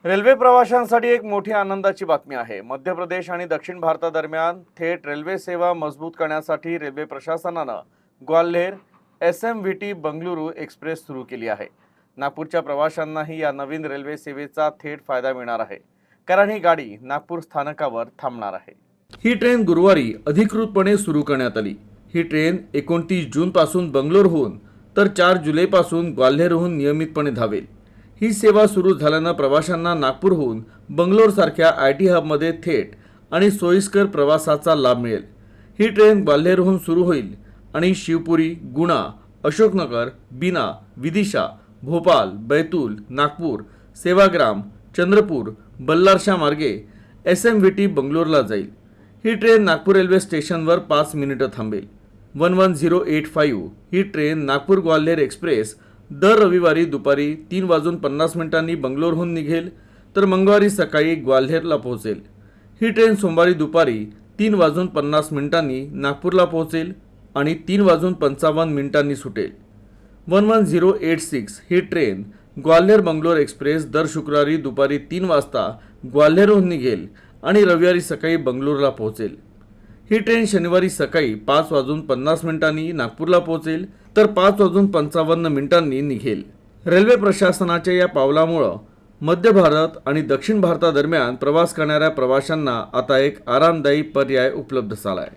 Railway प्रवाशांसाठी एक मोठी आनंदाची बातमी आहे। मध्य प्रदेश आणि दक्षिण भारतादरम्यान थेट रेल्वे सेवा मजबूत करण्यासाठी रेल्वे प्रशासनाने ग्वाल्हेर SMVT बंगळुरू एक्सप्रेस सुरू केली आहे। नागपूरच्या प्रवाशांनाही या नवीन रेल्वे सेवेचा थेट फायदा मिळणार आहे, कारण ही गाडी नागपूर स्थानकावर थांबणार आहे। ही ट्रेन गुरुवारी अधिकृतपणे सुरू करण्यात आली। ही ट्रेन 29 जून पासून बंगळुरूहून तर 4 जुलैपासून ग्वाल्हेरहून नियमितपणे धावेल। ही सेवा सुरू झाल्यानं प्रवाशांना नागपूरहून बंगलोरसारख्या IT हबमध्ये थेट आणि सोयीस्कर प्रवासाचा लाभ मिळेल। ही ट्रेन ग्वाल्हेरहून सुरू होईल आणि शिवपुरी, गुणा, अशोकनगर, बीना, विदिशा, भोपाल, बैतूल, नागपूर, सेवाग्राम, चंद्रपूर, बल्लारशा मार्गे SMVT बंगलोरला जाईल। ही ट्रेन नागपूर रेल्वे स्टेशनवर 5 मिनिटे थांबेल। 11085 ही ट्रेन नागपूर ग्वाल्हेर एक्सप्रेस दर रविवारी दुपारी 3:50 बंगलोरहून निघेल, तर मंगळवारी सकाळी ग्वाल्हेरला पोहोचेल। ही ट्रेन सोमवारी दुपारी 3:50 नागपूरला पोहोचेल आणि 3:55 सुटेल। 11086 ही ट्रेन ग्वाल्हेर बंगलोर एक्सप्रेस दर शुक्रवारी दुपारी 3 वाजता ग्वाल्हेरहून निघेल आणि रविवारी सकाळी बंगलोरला पोहोचेल। ही ट्रेन शनिवारी सकाळी 5:50 नागपूरला पोहोचेल, तर 5:55 निघेल। रेल्वे प्रशासनाच्या या पावलामुळे मध्य भारत आणि दक्षिण भारतादरम्यान प्रवास करणाऱ्या प्रवाशांना आता एक आरामदायी पर्याय उपलब्ध झाला आहे।